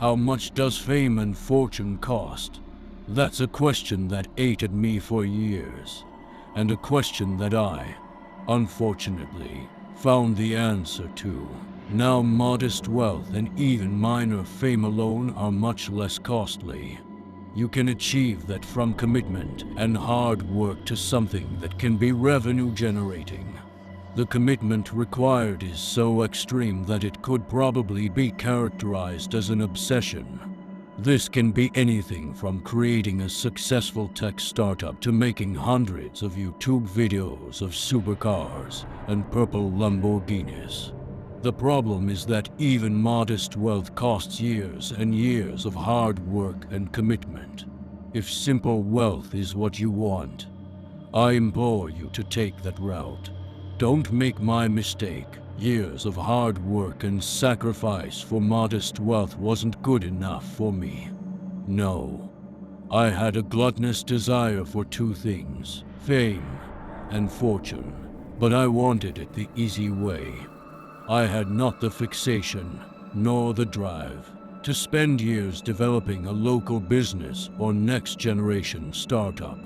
How much does fame and fortune cost? That's a question that ate at me for years, and a question that I, unfortunately, found the answer to. Now modest wealth and even minor fame alone are much less costly. You can achieve that from commitment and hard work to something that can be revenue generating. The commitment required is so extreme that it could probably be characterized as an obsession. This can be anything from creating a successful tech startup to making hundreds of YouTube videos of supercars and purple Lamborghinis. The problem is that even modest wealth costs years and years of hard work and commitment. If simple wealth is what you want, I implore you to take that route. Don't make my mistake. Years of hard work and sacrifice for modest wealth wasn't good enough for me. No, I had a gluttonous desire for two things, fame and fortune, but I wanted it the easy way. I had not the fixation, nor the drive, to spend years developing a local business or next-generation startup.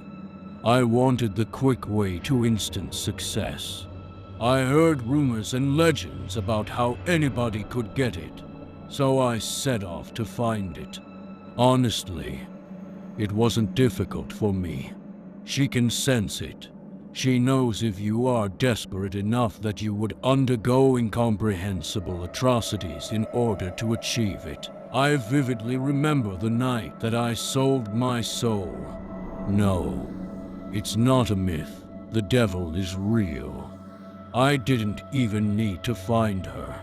I wanted the quick way to instant success. I heard rumors and legends about how anybody could get it, so I set off to find it. Honestly, it wasn't difficult for me. She can sense it. She knows if you are desperate enough that you would undergo incomprehensible atrocities in order to achieve it. I vividly remember the night that I sold my soul. No, it's not a myth. The devil is real. I didn't even need to find her.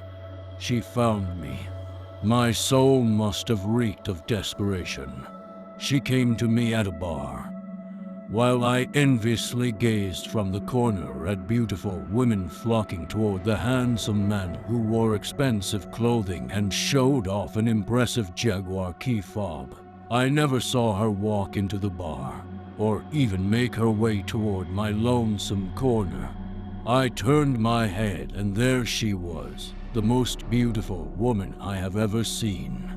She found me. My soul must have reeked of desperation. She came to me at a bar. While I enviously gazed from the corner at beautiful women flocking toward the handsome man who wore expensive clothing and showed off an impressive Jaguar key fob, I never saw her walk into the bar, or even make her way toward my lonesome corner. I turned my head, and there she was, the most beautiful woman I have ever seen.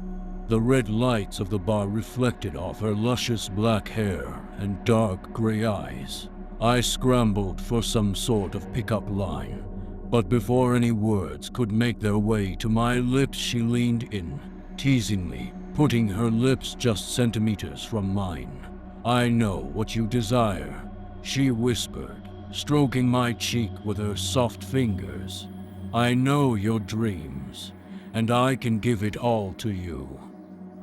The red lights of the bar reflected off her luscious black hair and dark gray eyes. I scrambled for some sort of pickup line, but before any words could make their way to my lips, she leaned in, teasingly, putting her lips just centimeters from mine. "I know what you desire," she whispered, stroking my cheek with her soft fingers. "I know your dreams, and I can give it all to you.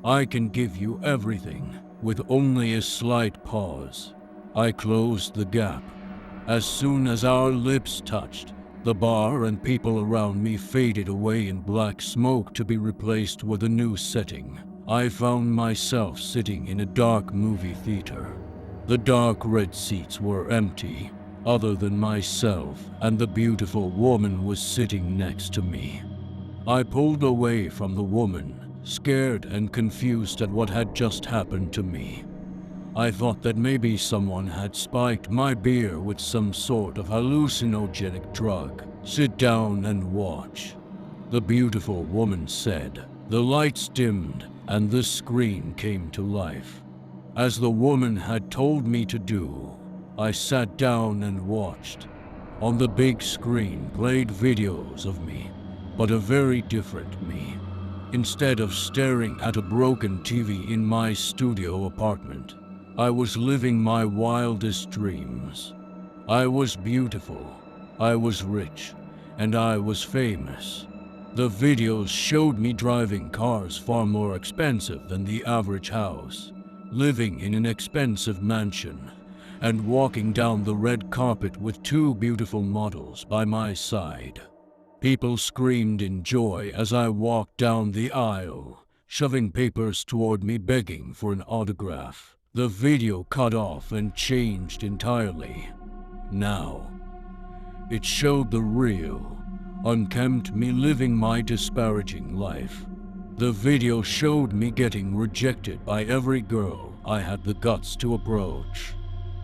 I can give you everything, with only a slight pause." I closed the gap. As soon as our lips touched, the bar and people around me faded away in black smoke to be replaced with a new setting. I found myself sitting in a dark movie theater. The dark red seats were empty, other than myself, and the beautiful woman was sitting next to me. I pulled away from the woman, scared and confused at what had just happened to me. I thought that maybe someone had spiked my beer with some sort of hallucinogenic drug. "Sit down and watch," the beautiful woman said. The lights dimmed and the screen came to life. As the woman had told me to do, I sat down and watched. On the big screen played videos of me, but a very different me. Instead of staring at a broken TV in my studio apartment, I was living my wildest dreams. I was beautiful, I was rich, and I was famous. The videos showed me driving cars far more expensive than the average house, living in an expensive mansion, and walking down the red carpet with two beautiful models by my side. People screamed in joy as I walked down the aisle, shoving papers toward me, begging for an autograph. The video cut off and changed entirely. Now, it showed the real, unkempt me living my disparaging life. The video showed me getting rejected by every girl I had the guts to approach.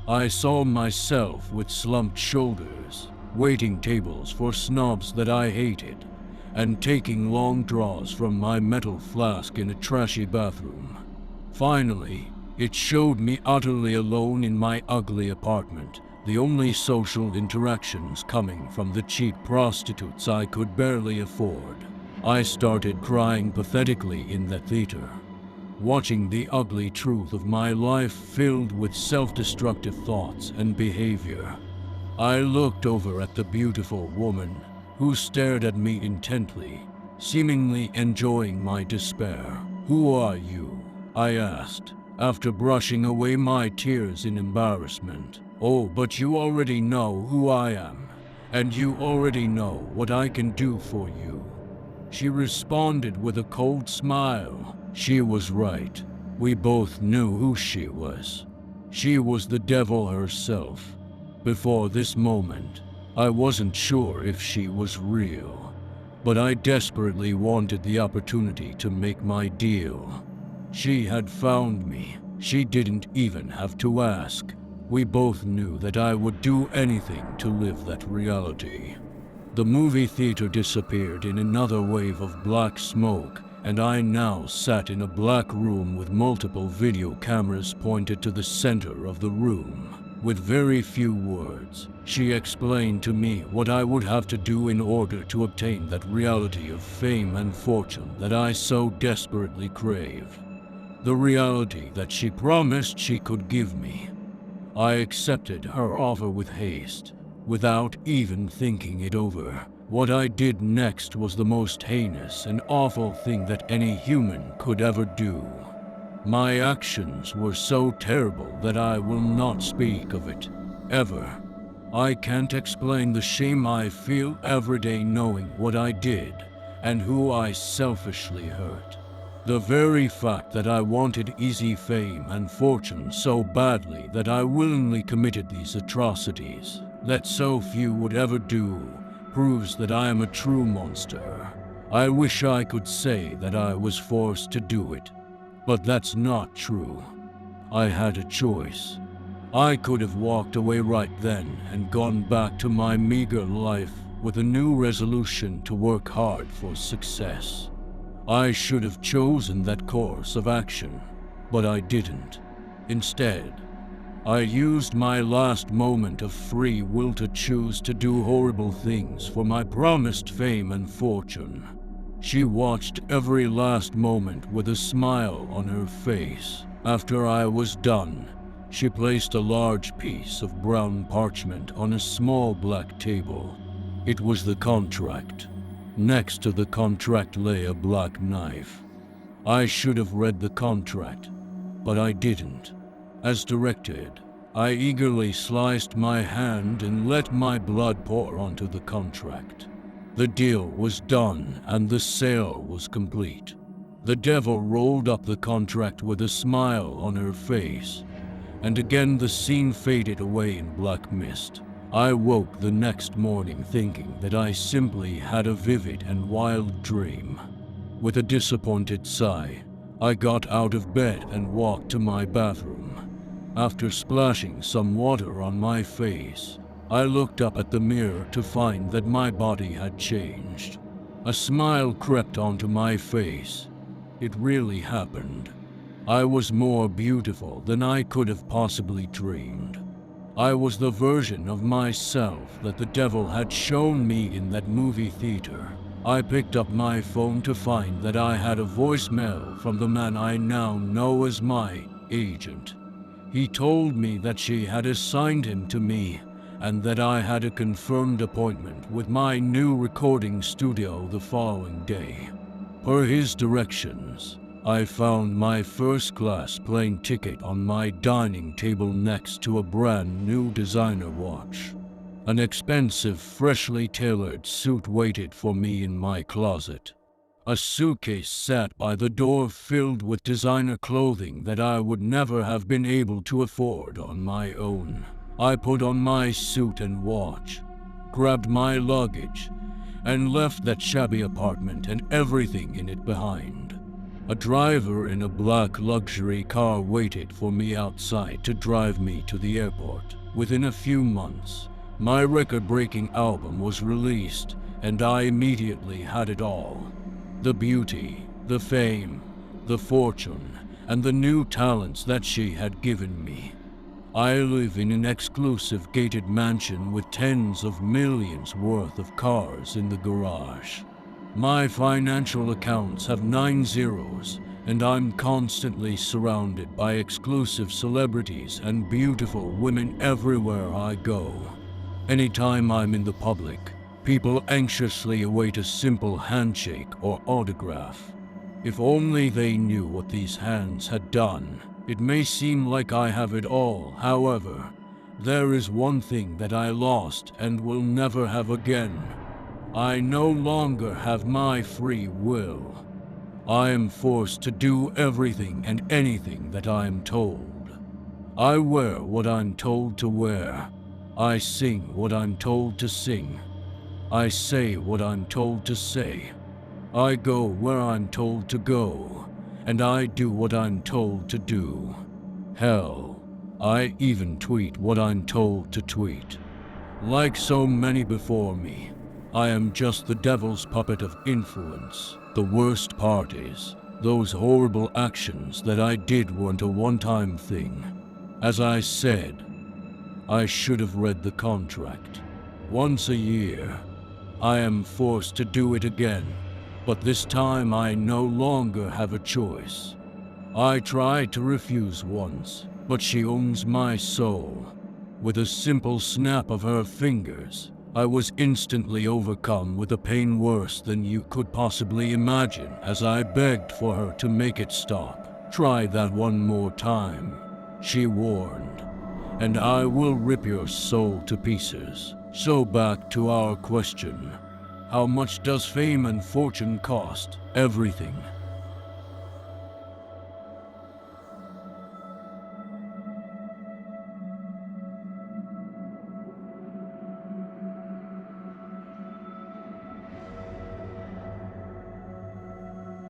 I saw myself with slumped shoulders, waiting tables for snobs that I hated, and taking long draws from my metal flask in a trashy bathroom. Finally, it showed me utterly alone in my ugly apartment, the only social interactions coming from the cheap prostitutes I could barely afford. I started crying pathetically in the theater, watching the ugly truth of my life filled with self-destructive thoughts and behavior. I looked over at the beautiful woman, who stared at me intently, seemingly enjoying my despair. "Who are you?" I asked, after brushing away my tears in embarrassment. "Oh, but you already know who I am, and you already know what I can do for you," she responded with a cold smile. She was right. We both knew who she was. She was the devil herself. Before this moment, I wasn't sure if she was real, but I desperately wanted the opportunity to make my deal. She had found me. She didn't even have to ask. We both knew that I would do anything to live that reality. The movie theater disappeared in another wave of black smoke, and I now sat in a black room with multiple video cameras pointed to the center of the room. With very few words, she explained to me what I would have to do in order to obtain that reality of fame and fortune that I so desperately crave. The reality that she promised she could give me. I accepted her offer with haste, without even thinking it over. What I did next was the most heinous and awful thing that any human could ever do. My actions were so terrible that I will not speak of it, ever. I can't explain the shame I feel every day knowing what I did and who I selfishly hurt. The very fact that I wanted easy fame and fortune so badly that I willingly committed these atrocities that so few would ever do proves that I am a true monster. I wish I could say that I was forced to do it, but that's not true. I had a choice. I could have walked away right then and gone back to my meager life with a new resolution to work hard for success. I should have chosen that course of action, but I didn't. Instead, I used my last moment of free will to choose to do horrible things for my promised fame and fortune. She watched every last moment with a smile on her face. After I was done, she placed a large piece of brown parchment on a small black table. It was the contract. Next to the contract lay a black knife. I should have read the contract, but I didn't. As directed, I eagerly sliced my hand and let my blood pour onto the contract. The deal was done and the sale was complete. The devil rolled up the contract with a smile on her face, and again the scene faded away in black mist. I woke the next morning thinking that I simply had a vivid and wild dream. With a disappointed sigh, I got out of bed and walked to my bathroom. After splashing some water on my face, I looked up at the mirror to find that my body had changed. A smile crept onto my face. It really happened. I was more beautiful than I could have possibly dreamed. I was the version of myself that the devil had shown me in that movie theater. I picked up my phone to find that I had a voicemail from the man I now know as my agent. He told me that she had assigned him to me and that I had a confirmed appointment with my new recording studio the following day. Per his directions, I found my first-class plane ticket on my dining table next to a brand new designer watch. An expensive, freshly tailored suit waited for me in my closet. A suitcase sat by the door filled with designer clothing that I would never have been able to afford on my own. I put on my suit and watch, grabbed my luggage, and left that shabby apartment and everything in it behind. A driver in a black luxury car waited for me outside to drive me to the airport. Within a few months, my record-breaking album was released, and I immediately had it all. The beauty, the fame, the fortune, and the new talents that she had given me. I live in an exclusive gated mansion with tens of millions worth of cars in the garage. My financial accounts have 9 zeros, and I'm constantly surrounded by exclusive celebrities and beautiful women everywhere I go. Anytime I'm in the public, people anxiously await a simple handshake or autograph. If only they knew what these hands had done. It may seem like I have it all, however, there is one thing that I lost and will never have again. I no longer have my free will. I am forced to do everything and anything that I am told. I wear what I'm told to wear. I sing what I'm told to sing. I say what I'm told to say. I go where I'm told to go, and I do what I'm told to do. Hell, I even tweet what I'm told to tweet. Like so many before me, I am just the devil's puppet of influence. The worst part is, those horrible actions that I did weren't a one-time thing. As I said, I should have read the contract. Once a year, I am forced to do it again. But this time I no longer have a choice. I tried to refuse once, but she owns my soul. With a simple snap of her fingers, I was instantly overcome with a pain worse than you could possibly imagine as I begged for her to make it stop. Try that one more time, she warned, and I will rip your soul to pieces. So back to our question. How much does fame and fortune cost? Everything.